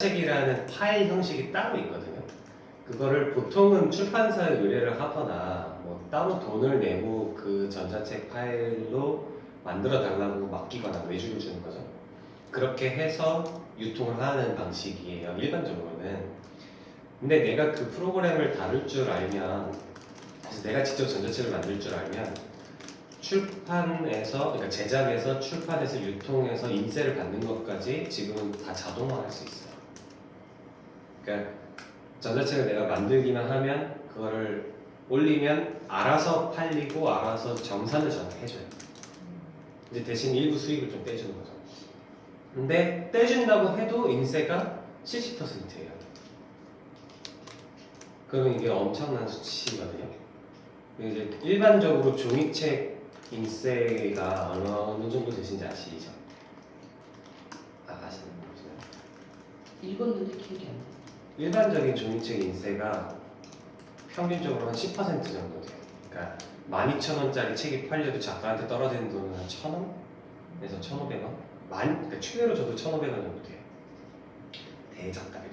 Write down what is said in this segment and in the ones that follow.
책이라는 파일 형식이 따로 있거든요. 그거를 보통은 출판사에 의뢰를 하거나 뭐 따로 돈을 내고 그 전자책 파일로 만들어 달라고 맡기거나 외주를 주는 거죠. 그렇게 해서 유통을 하는 방식이에요, 일반적으로는. 근데 내가 그 프로그램을 다룰 줄 알면, 그래서 내가 직접 전자책을 만들 줄 알면 출판에서, 그러니까 제작에서 출판에서 유통해서 인쇄를 받는 것까지 지금은 다 자동화할 수 있어요. 그러니까 전자책을 내가 만들기만 하면 그거를 올리면 알아서 팔리고 알아서 정산을 저한테 해줘요. 이제 대신 일부 수익을 좀 떼주는 거죠. 근데 떼준다고 해도 인세가 70%예요. 그러면 이게 엄청난 수치거든요. 이제 일반적으로 종이책 인세가 어느 정도 되신지 아시죠? 아시는 분 계시나요? 읽었는데 기억이 안 나. 일반적인 종이책 인세가 평균적으로 한 10% 정도 돼요. 그러니까 12,000원짜리 책이 팔려도 작가한테 떨어지는 돈은 한 1,000원에서 1,500원? 그러니까 최대로 줘도 1,500원 정도 돼요. 대작가들이.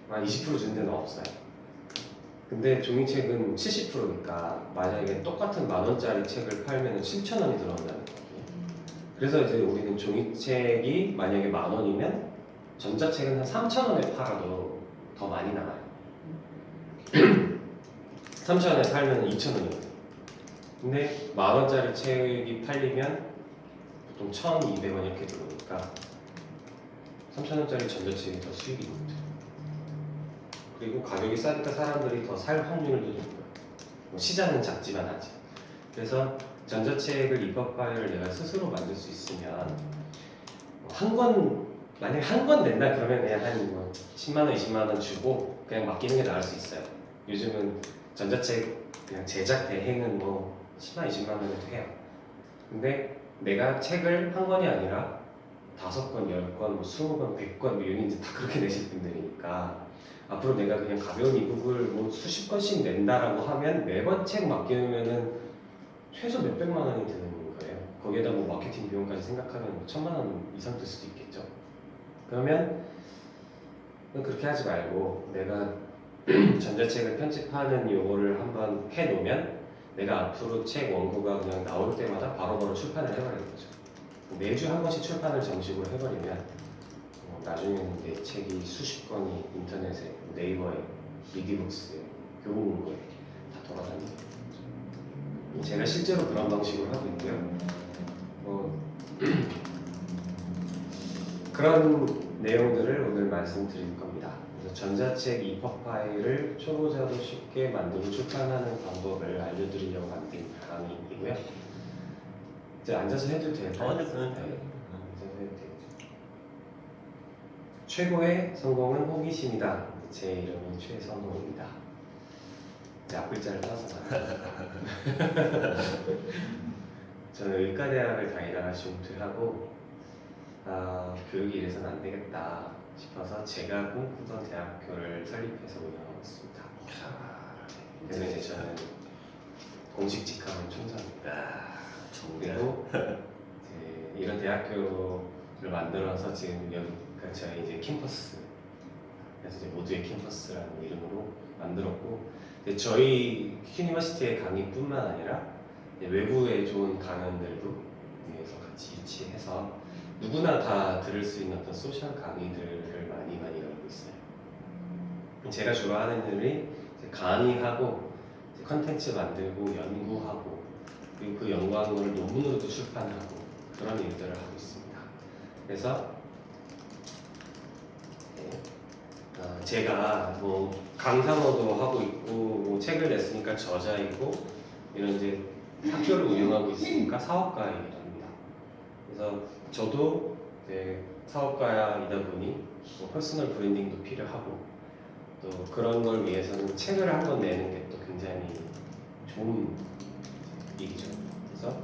한 20% 주는 데는 없어요. 근데 종이책은 70%니까 만약에 똑같은 10,000원짜리 책을 팔면 7,000원이 들어온다는 거거든요. 그래서 이제 우리는 종이책이 만약에 10,000원이면 전자책은 한 3,000원에 팔아도 더 많이 나가요. 3,000원에 팔면 2,000원이거든요. 근데 10,000원짜리 책이 팔리면 보통 1,200원 이렇게 들어오니까 3,000원짜리 전자책이 더 수익이 높죠. 그리고 가격이 싸니까 사람들이 더 살 확률도 높고요. 시장은 작지만 아직. 그래서 전자책을 이북 파일을 내가 스스로 만들 수 있으면 만약에 한 권 낸다 그러면 그냥 한 10만원, 20만원 주고 그냥 맡기는 게 나을 수 있어요. 요즘은 전자책 그냥 제작 대행은 뭐 10만, 20만원에도 해요. 근데 내가 책을 한 권이 아니라 5권, 10권, 뭐 20권, 100권 뭐 이제 다 그렇게 내실 분들이니까 앞으로 내가 그냥 가벼운 이북을 뭐 수십 권씩 낸다라고 하면 매번 책 맡기면은 최소 몇백만 원이 드는 거예요. 거기에다 뭐 마케팅 비용까지 생각하면 1,000만 원 이상 들 수도 있겠죠. 그러면 그렇게 하지 말고 내가 전자책을 편집하는 요거를 한번 해놓으면 내가 앞으로 책 원고가 그냥 나올 때마다 바로바로 출판을 해버리는 거죠. 매주 한 번씩 출판을 정식으로 해버리면 나중에는 내 책이 수십 권이 인터넷에, 네이버에, 미디북스에, 교보문고에 다 돌아다니는 거죠. 제가 실제로 그런 방식으로 하고 있고요. 그런 내용들을 오늘 말씀드릴 겁니다. 그래서 전자책 이북 파일을 초보자도 쉽게 만들고 출판하는 방법을 알려드리려고 만든 강의이고요. 이제 앉아서 해도 될까요? 앉아서 해도 돼요. 앉아서 해도 돼요. 최고의 성공은 호기심이다. 제 이름은 최성공입니다. 앞글자를 써서 저는 의과대학을 다니다가 중퇴하고 교육이 이래서는 안 되겠다 싶어서 제가 꿈꾸던 대학교를 설립해서 운영하고 있습니다. 그래서 이제 저는 공식 직함은 총장입니다. 그리고 이런 대학교를 만들어서 지금 그러니까 저희 이제 캠퍼스, 그래서 이제 모두의 캠퍼스라는 이름으로 만들었고, 저희 유니버시티의 강의뿐만 아니라 외부의 좋은 강연들도 위해서 같이 유치해서 누구나 다 들을 수 있는 어떤 소셜 강의들을 많이 열고 있어요. 제가 주로 하는 일이 강의하고 컨텐츠 만들고 연구하고 그리고 그 연구한 걸 논문으로도 출판하고 그런 일들을 하고 있습니다. 그래서 제가 뭐 강사로도 하고 있고 뭐 책을 냈으니까 저자이고 이런 이제 학교를 운영하고 있으니까 사업가이기도 합니다. 그래서 저도 이제 사업가이다 보니 뭐 퍼스널 브랜딩도 필요하고 또 그런 걸 위해서는 책을 한 권 내는 게 또 굉장히 좋은 일이죠. 그래서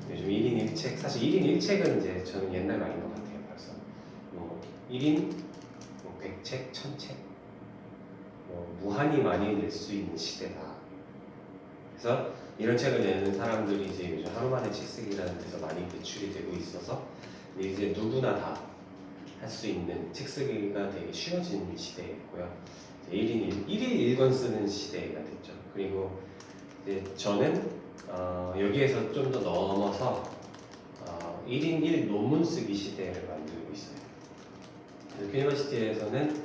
요즘 1인 1책, 사실 1인 1책은 이제 저는 옛날 말인 것 같아요. 벌써 뭐 1인 100책, 1000책 무한히 많이 낼 수 있는 시대다. 그래서 이런 책을 내는 사람들이 이제 요즘 하루 만에 책 쓰기라는 데서 많이 배출이 되고 있어서 이제 누구나 다 할 수 있는 책 쓰기가 되게 쉬워진 시대고요. 1일 1권 쓰는 시대가 됐죠. 그리고 이제 저는 여기에서 좀 더 넘어서 1인 1 논문 쓰기 시대를 만들고 있어요. 그래서 유니버시티에서는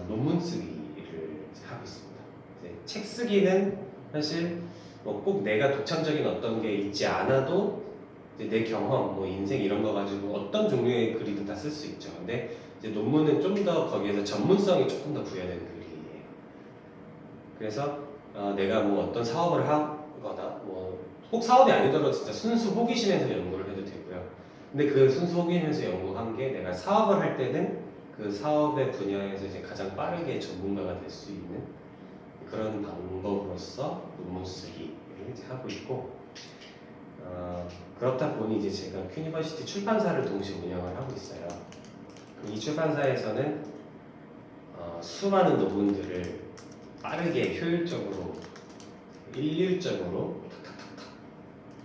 논문 쓰기를 하고 있습니다. 이제 책 쓰기는 사실 뭐 꼭 내가 독창적인 어떤 게 있지 않아도 이제 내 경험, 뭐 인생 이런 거 가지고 어떤 종류의 글이든 다 쓸 수 있죠. 근데 이제 논문은 좀 더 거기에서 전문성이 조금 더 부여되는 글이에요. 그래서 내가 뭐 어떤 사업을 하거나 뭐 꼭 사업이 아니더라도 진짜 순수 호기심에서 연구를 해도 되고요. 근데 그 순수 호기심에서 연구한 게 내가 사업을 할 때는 그 사업의 분야에서 이제 가장 빠르게 전문가가 될 수 있는 그런 방법으로서 논문 쓰기를 이제 하고 있고, 그렇다 보니 이제 제가 큐니버시티 출판사를 동시에 운영을 하고 있어요. 이 출판사에서는 수많은 논문들을 빠르게 효율적으로 일률적으로 탁탁탁탁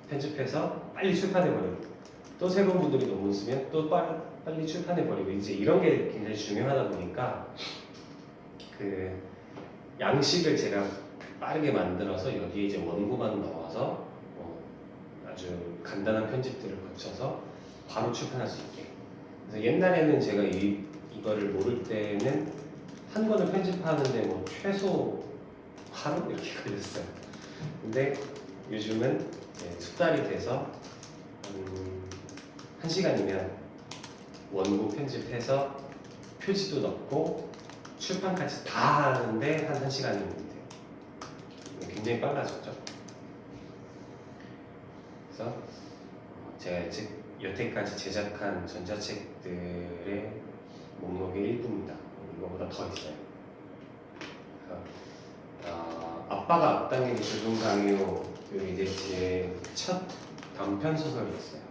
편집해서 빨리 출판해버리고, 또 새로운 분들이 논문 쓰면 또 빨리 출판해버리고, 이제 이런 게 굉장히 중요하다 보니까 그 양식을 제가 빠르게 만들어서 여기에 이제 원고만 넣어서 아주 간단한 편집들을 거쳐서 바로 출판할 수 있게. 그래서 옛날에는 제가 이거를 모를 때는 한 권을 편집하는데 뭐 최소 하루 이렇게 걸렸어요. 근데 요즘은 두 달이 돼서 한 시간이면 원고 편집해서 표지도 넣고 출판까지 다 하는데 한 시간이면 돼요. 굉장히 빨라졌죠. 그래서 제가 여태까지 제작한 전자책들의 목록의 일부입니다. 이거보다 더 있어요. 아빠가 악당에게 조종 강요, 이제 제 첫 단편 소설이었어요.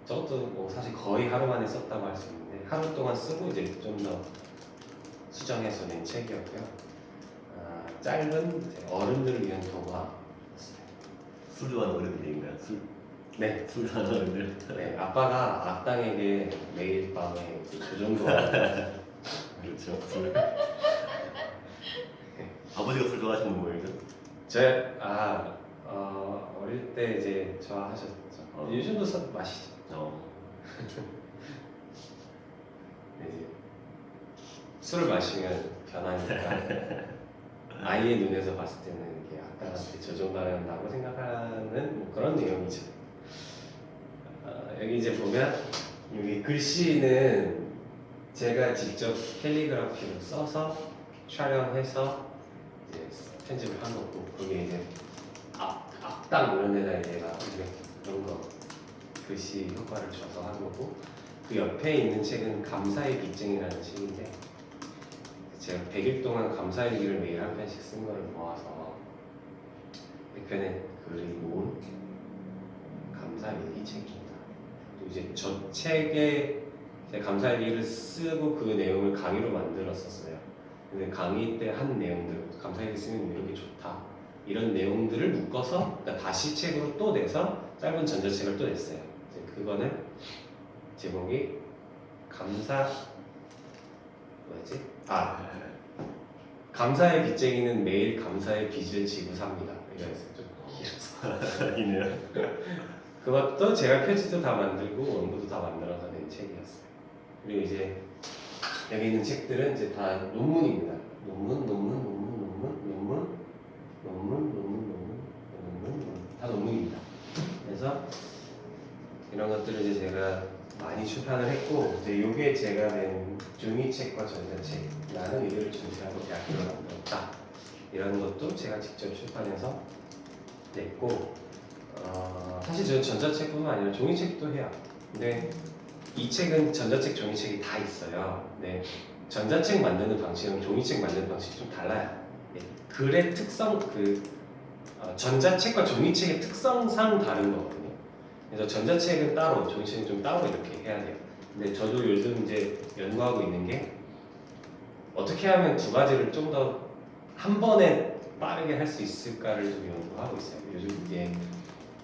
저것도 뭐 사실 거의 하루 만에 썼다고 할 수 있는데, 하루 동안 쓰고 이제 좀 더 수정해서 낸 책이었고요. 짧은 어른들을 위한 동화였어요. 술 좋아하는 어른들인가요? 술? 네. 술 좋아하는 어른들? 네, 아빠가 악당에게 매일 밤에 조종도 그렇죠. 술. 아버지가 술 좋아하시는 거예요? 어릴 때 이제 좋아하셨죠. 요즘도 마시죠. 네, 이제 술을 마시면 변하니까 아이의 눈에서 봤을 때는 이게 악당한테 조종당한다고 생각하는 뭐 그런 내용이죠. 여기 이제 보면 여기 글씨는 제가 직접 캘리그라피로 써서 촬영해서 이제 편집을 한 거고, 그게 이제 악당 이런 데다 이제 이런 거 글씨 효과를 줘서 한 거고, 그 옆에 있는 책은 감사의 빚쟁이라는 책인데, 제가 100일 동안 감사의 일기를 매일 한 편씩 쓴 거를 모아서 몇 편의 글을 모은 감사의 일기 책입니다. 또 이제 저 책에 제가 감사의 일기를 쓰고 그 내용을 강의로 만들었었어요. 근데 강의 때 한 내용들, 감사의 일기 쓰면 이렇게 좋다, 이런 내용들을 묶어서 그러니까 다시 책으로 또 내서 짧은 전자책을 또 냈어요. 이제 그거는 제목이 감사의 빚쟁이는 매일 감사의 빚을 지고 삽니다. 이거였어요. 좀 길어서. 이네요. 그것도 제가 표지도 다 만들고 원고도 다 만들어서 낸 책이었어요. 그리고 이제 여기 있는 책들은 이제 다 논문입니다. 논문 다 논문입니다. 그래서 이런 것들을 이제 제가 많이 출판을 했고, 이제 요게 제가 낸 종이책과 전자책, 나는 이들을 중시하고 대학교를 만들었다, 이런 것도 제가 직접 출판해서 냈고, 사실 저는 전자책뿐만 아니라 종이책도 해요. 근데 이 책은 전자책, 종이책이 다 있어요. 근데 전자책 만드는 방식은 종이책 만드는 방식이 좀 달라요. 글의 특성, 전자책과 종이책의 특성상 다른 거거든요. 그래서 전자책은 따로, 종이책은 좀 따로 이렇게 해야 돼요. 근데 저도 요즘 이제 연구하고 있는 게 어떻게 하면 두 가지를 좀 더 한 번에 빠르게 할 수 있을까를 좀 연구하고 있어요. 요즘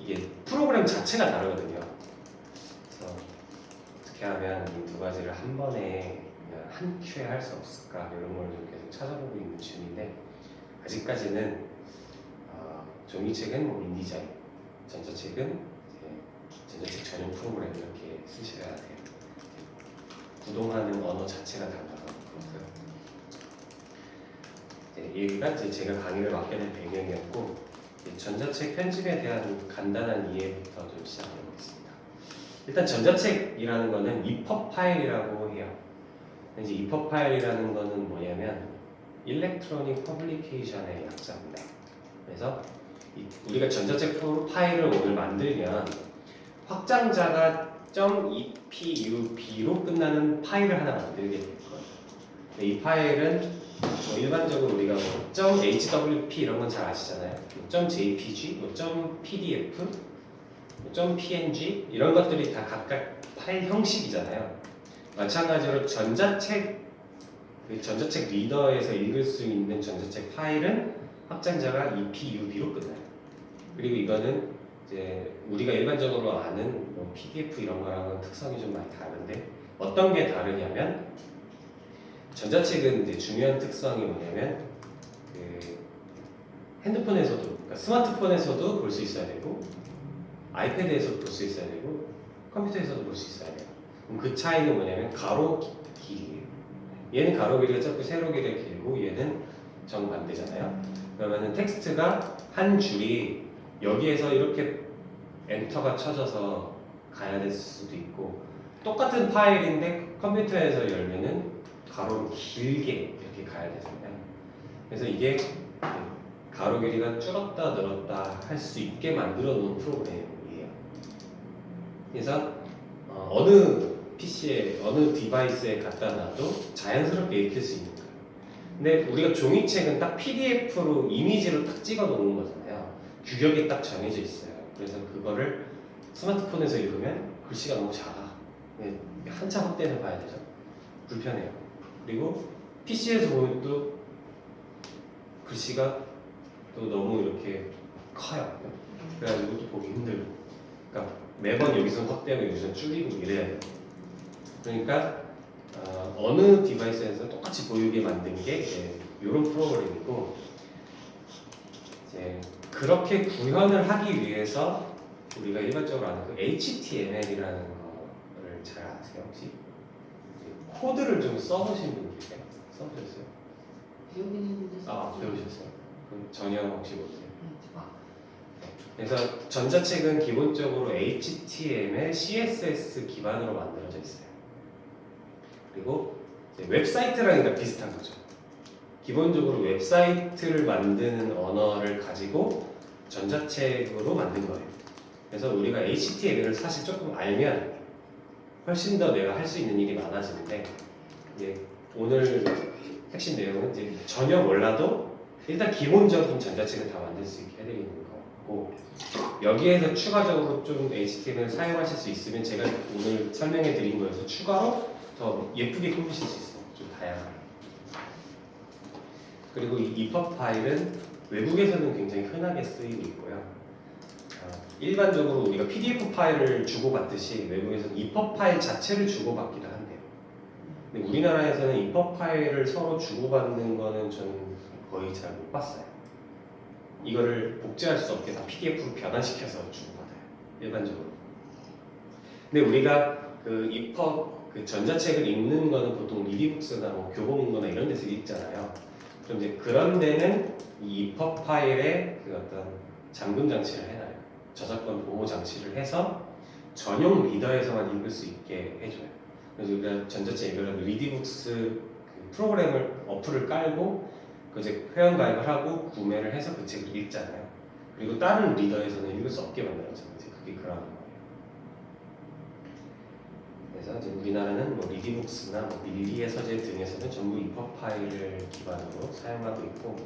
이게 프로그램 자체가 다르거든요. 그래서 어떻게 하면 이 두 가지를 한 번에 그냥 한 큐에 할 수 없을까 이런 걸 좀 계속 찾아보고 있는 중인데 아직까지는 종이책은 뭐 인디자인, 전자책은 이제 전자책 전용 프로그램 이렇게 쓰셔야 돼요. 구동하는 언어 자체가 달라서 그렇고요. 여기가 이제 제가 강의를 맡게 된 배경이었고 전자책 편집에 대한 간단한 이해부터 좀 시작해 보겠습니다. 일단 전자책이라는 거는 EPUB 파일이라고 해요. 이제 EPUB 파일이라는 거는 뭐냐면 일렉트로닉 퍼블리케이션의 약자입니다. 그래서 우리가 전자책 파일을 오늘 만들면 확장자가 .epub로 끝나는 파일을 하나 만들게 될 거예요. 이 파일은 뭐 일반적으로 우리가 뭐 .hwp 이런 건 잘 아시잖아요. .jpg, .pdf, .png 이런 것들이 다 각각 파일 형식이잖아요. 마찬가지로 전자책 리더에서 읽을 수 있는 전자책 파일은 확장자가 EPUB로 끝나요. 그리고 이거는 이제 우리가 일반적으로 아는 뭐 PDF 이런 거랑은 특성이 좀 많이 다른데 어떤 게 다르냐면 전자책은 이제 중요한 특성이 뭐냐면 그 핸드폰에서도 그러니까 스마트폰에서도 볼 수 있어야 되고 아이패드에서도 볼 수 있어야 되고 컴퓨터에서도 볼 수 있어야 돼요. 그럼 그 차이는 뭐냐면 가로 길이에요. 얘는 가로 길이가 짧고 세로 길이가 길고 얘는 정반대잖아요. 그러면은 텍스트가 한 줄이 여기에서 이렇게 엔터가 쳐져서 가야 될 수도 있고 똑같은 파일인데 컴퓨터에서 열면은 가로로 길게 이렇게 가야 되잖아요. 그래서 이게 가로 길이가 줄었다 늘었다 할 수 있게 만들어 놓은 프로그램이에요. 그래서 어느 PC에 어느 디바이스에 갖다 놔도 자연스럽게 읽힐 수 있는 거예요. 근데 우리가 종이책은 딱 PDF로 이미지로 딱 찍어 놓는 거잖아요. 규격이 딱 정해져 있어요. 그래서 그거를 스마트폰에서 읽으면 글씨가 너무 작아. 한참 확대해서 봐야 되죠. 불편해요. 그리고 PC에서 보면 또 글씨가 또 너무 이렇게 커요. 그래가지고 또 보기 힘들고. 그러니까 매번 여기서 확대하고 여기서 줄이고 이래야 돼요. 그러니까 어느 디바이스에서 똑같이 보이게 만든 게 이런 프로그램이고 이제 그렇게 구현을 하기 위해서 우리가 일반적으로 아는 그 HTML이라는 거를 잘 아세요 혹시? 코드를 좀 써보신 분 계세요? 써보셨어요? 배우긴 했는데 배우셨어요? 그럼 전혀 혹시 모르세요? 그래서 전자책은 기본적으로 HTML, CSS 기반으로 만들어져 있어요. 그리고 웹사이트랑 일단 비슷한 거죠. 기본적으로 웹사이트를 만드는 언어를 가지고 전자책으로 만든 거예요. 그래서 우리가 HTML을 사실 조금 알면 훨씬 더 내가 할 수 있는 일이 많아지는데 이제 오늘 핵심 내용은 이제 전혀 몰라도 일단 기본적인 전자책을 다 만들 수 있게 해드리는 거고 여기에서 추가적으로 좀 HTML 사용하실 수 있으면 제가 오늘 설명해 드린 거에서 추가로 더 예쁘게 꾸미실 수 있어요. 좀 다양하게. 그리고 이 EPUB 파일은 외국에서는 굉장히 흔하게 쓰이고 있고요. 일반적으로 우리가 PDF 파일을 주고받듯이 외국에서는 EPUB 파일 자체를 주고받기도 한대요. 근데 우리나라에서는 EPUB 파일을 서로 주고받는 거는 저는 거의 잘 못 봤어요. 이거를 복제할 수 없게 다 PDF로 변환시켜서 주고받아요. 일반적으로. 근데 우리가 그 EPUB 그 전자책을 읽는 거는 보통 리디북스나 뭐 교보문고나 이런 데서 읽잖아요. 그럼 이제 그런 데는 이 EPUB 파일에 그 어떤 잠금 장치를 해놔요. 저작권 보호 장치를 해서 전용 리더에서만 읽을 수 있게 해줘요. 그래서 우리가 전자책 읽으려면 리디북스 그 프로그램을 어플을 깔고 그 이제 회원 가입을 하고 구매를 해서 그 책을 읽잖아요. 그리고 다른 리더에서는 읽을 수 없게 만들어져요. 그게 그런 거예요. 그래서 이제 우리나라는 뭐 리디북스나 뭐 밀리의 서재 등에서는 전부 EPUB 파일을 기반으로 사용하고 있고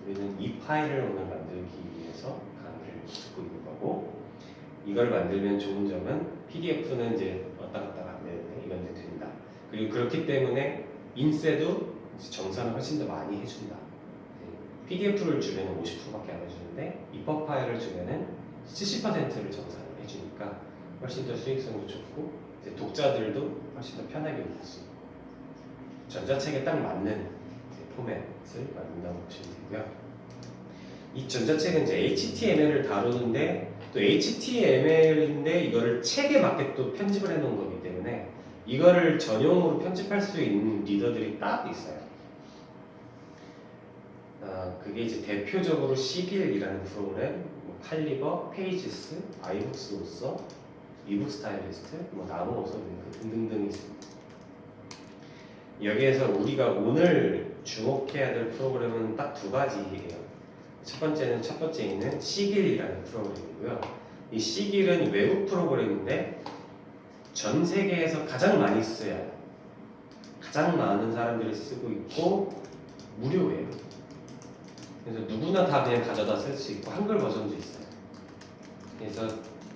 우리는 이 파일을 오늘 만들기 위해서 강의를 듣고 있는 거고 이걸 만들면 좋은 점은 PDF는 이제 왔다 갔다 안 되는데 이건 이제 된다. 그리고 그렇기 때문에 인쇄도 정산을 훨씬 더 많이 해준다. PDF를 주면 50%밖에 안 해주는데 EPUB 파일을 주면은 70%를 정산을 해주니까 훨씬 더 수익성도 좋고 이제 독자들도 훨씬 더 편하게 읽을 수 있고 전자책에 딱 맞는 이제 포맷을 만든다고 보시면 되고요. 이 전자책은 이제 HTML을 다루는데 또 HTML인데 이거를 책에 맞게 또 편집을 해놓은 거기 때문에 이거를 전용으로 편집할 수 있는 리더들이 딱 있어요. 그게 이제 대표적으로 시길이라는 프로그램, 뭐 칼리버, 페이지스, 아이북스 오서, 이북 스타일리스트, 뭐 나무 오서 등등등이 있습니다. 여기에서 우리가 오늘 주목해야 될 프로그램은 딱 두 가지예요. 첫 번째 있는 시길이라는 프로그램이고요. 이 시길은 외국 프로그램인데 전 세계에서 가장 많이 쓰여요. 가장 많은 사람들이 쓰고 있고 무료예요. 그래서 누구나 다 그냥 가져다 쓸 수 있고 한글 버전도 있어요. 그래서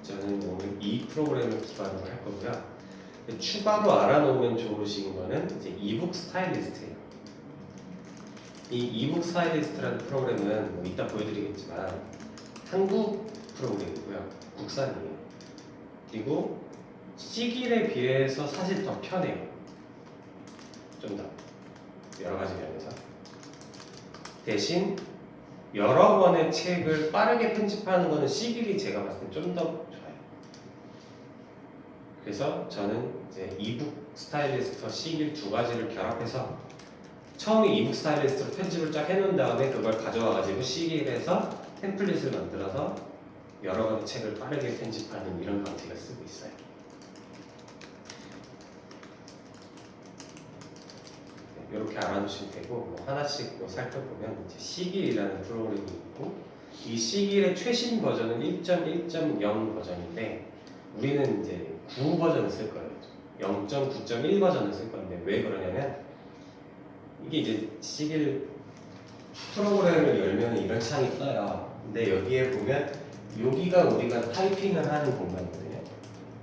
저는 오늘 이 프로그램을 기반으로 할 거고요. 추가로 알아놓으면 좋으신 거는 이제 이북 스타일리스트예요. 이 이북 스타일리스트라는 프로그램은 뭐 이따 보여드리겠지만 한국 프로그램이고요. 국산이에요. 그리고 시길에 비해서 사실 더 편해요. 좀 더 여러 가지 면에서. 대신 여러 권의 책을 빠르게 편집하는 거는 시길이 제가 봤을 때 좀 더 좋아요. 그래서 저는 이제 이북 스타일리스트와 시길 두 가지를 결합해서 처음에 이북 스타일리스트로 편집을 쫙 해놓은 다음에 그걸 가져와가지고 시길에서 템플릿을 만들어서 여러 권의 책을 빠르게 편집하는 이런 방식을 쓰고 있어요. 이렇게 알아두시면 되고 뭐 하나씩 뭐 살펴보면 이제 시길이라는 프로그램이 있고 이 시길의 최신 버전은 1.1.0 버전인데 우리는 이제 9 버전을 쓸 거예요. 0.9.1 버전을 쓸 건데 왜 그러냐면 이게 이제 시길 프로그램을 열면 이런 창이 떠요. 근데 여기에 보면 여기가 우리가 타이핑을 하는 공간이거든요.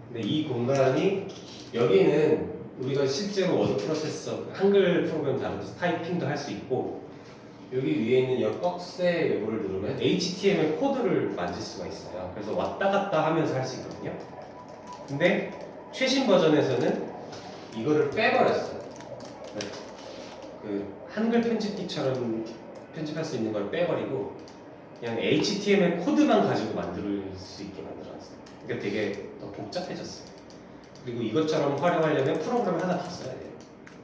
근데 이 공간이 여기는 우리가 실제로 워드 프로세서 한글 프로그램 다루면서 타이핑도 할 수 있고 여기 위에 있는 이 꺽쇠 요거를 누르면 HTML 코드를 만질 수가 있어요. 그래서 왔다 갔다 하면서 할 수 있거든요. 근데 최신 버전에서는 이거를 빼버렸어요. 그 한글 편집기처럼 편집할 수 있는 걸 빼버리고 그냥 HTML 코드만 가지고 만들 수 있게 만들어놨어요. 그러니까 되게 더 복잡해졌어요. 그리고 이것처럼 활용하려면 프로그램을 하나 더 써야 돼요.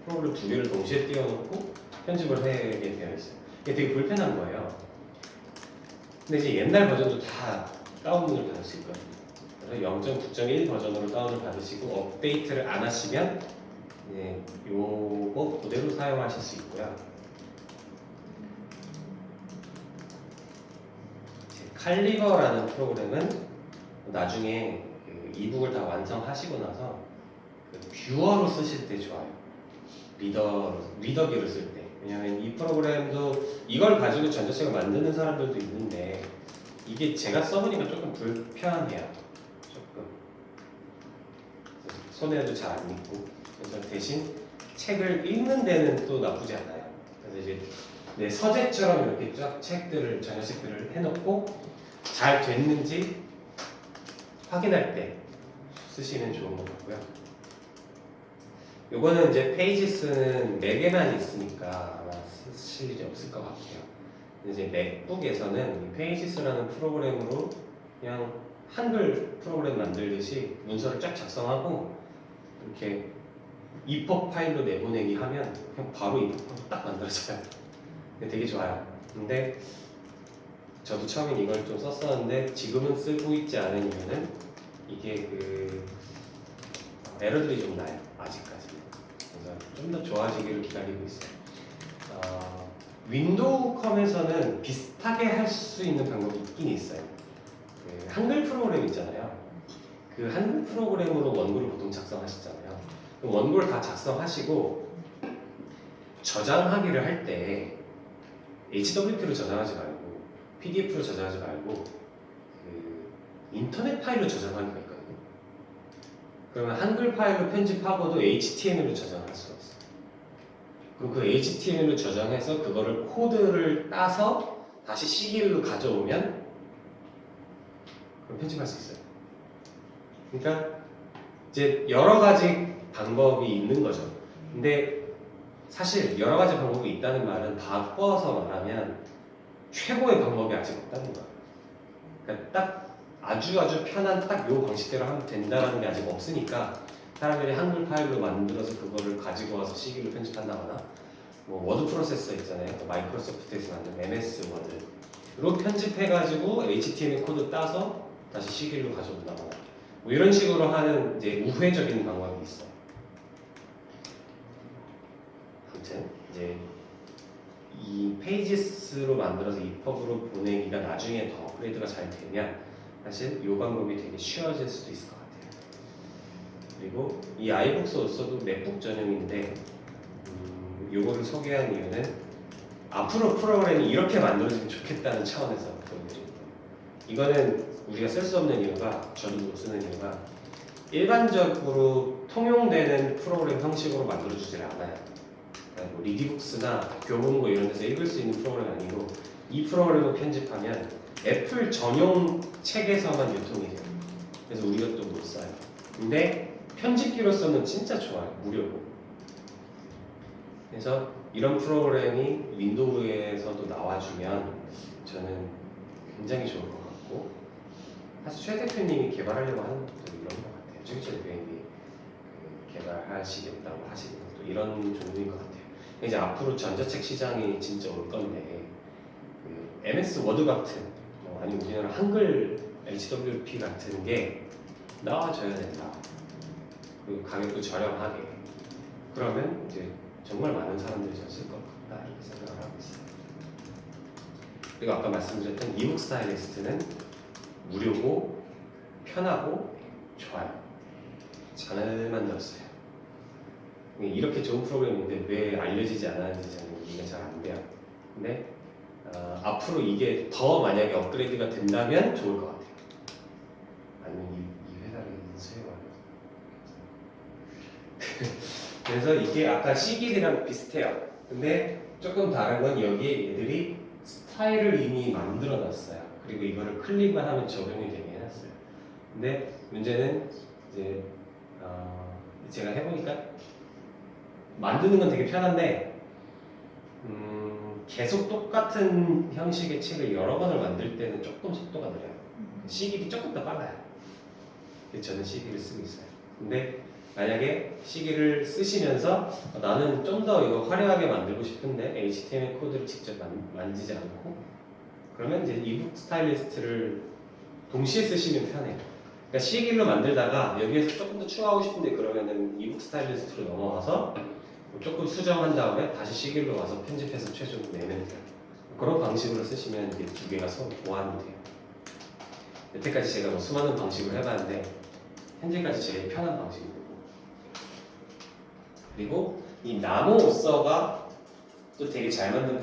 프로그램 두 개를 동시에 띄워놓고 편집을 하게 되어 있어요. 이게 되게 불편한 거예요. 근데 이제 옛날 버전도 다 다운로드를 받을 수 있거든요. 그래서 0.9.1 버전으로 다운을 받으시고 업데이트를 안 하시면 예, 요거 그대로 사용하실 수 있고요. 칼리버라는 프로그램은 나중에 그 이북을 다 완성하시고 나서 그 뷰어로 쓰실 때 좋아요. 리더기를 쓸 때. 왜냐하면 이 프로그램도 이걸 가지고 전자책을 만드는 사람들도 있는데 이게 제가 써보니까 조금 불편해요. 조금 손에도 잘 안 익고 그래서 대신 책을 읽는 데는 또 나쁘지 않아요. 그래서 이제 내 서재처럼 이렇게 쫙 책들을 전자책들을 해놓고 잘 됐는지 확인할 때 쓰시면 좋은 것 같고요. 요거는 이제 페이지스는 맥에만 있으니까 아마 쓰실 일이 없을 것 같아요. 근데 이제 맥북에서는 이 페이지스라는 프로그램으로 그냥 한글 프로그램 만들듯이 문서를 쫙 작성하고 이렇게 EPUB 파일로 내보내기 하면 그냥 바로 EPUB로 딱 만들어져요. 되게 좋아요. 근데 저도 처음엔 이걸 좀 썼었는데 지금은 쓰고 있지 않은 이유는 이게 그 에러들이 좀 나요. 아직까지. 그래서 좀 더 좋아지기를 기다리고 있어요. 윈도우 컴에서는 비슷하게 할 수 있는 방법이 있긴 있어요. 그 한글 프로그램 있잖아요. 그 한글 프로그램으로 원고를 보통 작성하시잖아요. 그 원고를 다 작성하시고 저장하기를 할 때 HWP로 저장하지 말고 PDF로 저장하지 말고 그 인터넷 파일로 저장하기가 있거든요. 그러면 한글 파일로 편집하고도 HTML로 저장할 수가 있어요. 그럼 그 HTML로 저장해서 그거를 코드를 따서 다시 시길로 가져오면 그럼 편집할 수 있어요. 그러니까 이제 여러 가지 방법이 있는 거죠. 근데 사실 여러 가지 방법이 있다는 말은 바꿔서 말하면 최고의 방법이 아직 없다는 거야. 그러니까 딱 아주 편한 딱 요 방식대로 하면 된다는 게 아직 없으니까 사람들이 한글 파일로 만들어서 그거를 가지고 와서 CG로 편집한다거나 뭐 워드 프로세서 있잖아요. 마이크로소프트에서 만든 MS 워드로 편집해가지고 HTML 코드 따서 다시 CG로 가져온다거나 뭐 이런 식으로 하는 이제 우회적인 방법이 있어요. 아무튼 이제 이 페이지스로 만들어서 EPUB으로 보내기가 나중에 더 업그레이드가 잘 되면 사실 이 방법이 되게 쉬워질 수도 있을 것 같아요. 그리고 이 iBooksOsso도 맥북 전용인데 요거를 소개한 이유는 앞으로 프로그램이 이렇게 만들어지면 좋겠다는 차원에서 보여드립니다. 이거는 우리가 쓸 수 없는 이유가, 저도 못 쓰는 이유가 일반적으로 통용되는 프로그램 형식으로 만들어주질 않아요. 그러니까 뭐 리디북스나 교보문고 이런 데서 읽을 수 있는 프로그램 아니고 이 프로그램을 편집하면 애플 전용 책에서만 유통이 돼요. 그래서 우리가 또 못 써요. 근데 편집기로서는 진짜 좋아요. 무료고. 그래서 이런 프로그램이 윈도우에서도 나와주면 저는 굉장히 좋을 것 같고 사실 최 대표님이 개발하려고 하는 것도 이런 것 같아요. 최 대표님이 개발하시겠다고 하시는 것도 이런 종류인 것 같아요. 이제 앞으로 전자책 시장이 진짜 올 건데 그 MS 워드 같은 아니면 우리나라 한글 HWP 같은 게 나와줘야 된다. 그 가격도 저렴하게. 그러면 이제 정말 많은 사람들이 쓸 것 같다 이렇게 생각을 하고 있어요. 그리고 아까 말씀드렸던 이북 스타일리스트는 무료고 편하고 좋아요. 잘 만들었어요. 이렇게 좋은 프로그램인데 왜 알려지지 않았는지 저는 이해가 잘 안 돼요. 근데 앞으로 이게 더 만약에 업그레이드가 된다면 좋을 것 같아요. 아니면 이 회사를 인수해봐요. 그래서 이게 아까 C-길이랑 비슷해요. 근데 조금 다른 건 여기에 얘들이 스타일을 이미 만들어놨어요. 그리고 이거를 클릭만 하면 적용이 되게 해놨어요. 근데 문제는 이제 제가 해보니까 만드는 건 되게 편한데 계속 똑같은 형식의 책을 여러 번을 만들 때는 조금 속도가 느려요. C-길이 조금 더 빨라요. 그래서 저는 C-길을 쓰고 있어요. 근데 만약에 C-길을 쓰시면서 나는 좀 더 이거 화려하게 만들고 싶은데 HTML 코드를 직접 만지지 않고 그러면 이제 이북 스타일리스트를 동시에 쓰시면 편해요. 그러니까 C-길로 만들다가 여기에서 조금 더 추가하고 싶은데 그러면은 이북 스타일리스트로 넘어가서 조금 수정한 다음에 다시 C-길로 와서 편집해서 최종 내면 돼요. 그런 방식으로 쓰시면 이게 두 개가 서로 보완이 돼요. 여태까지 제가 뭐 수많은 방식을 해봤는데 현재까지 제일 편한 방식이고 그리고 이 나노 오서가 또 되게 잘 만든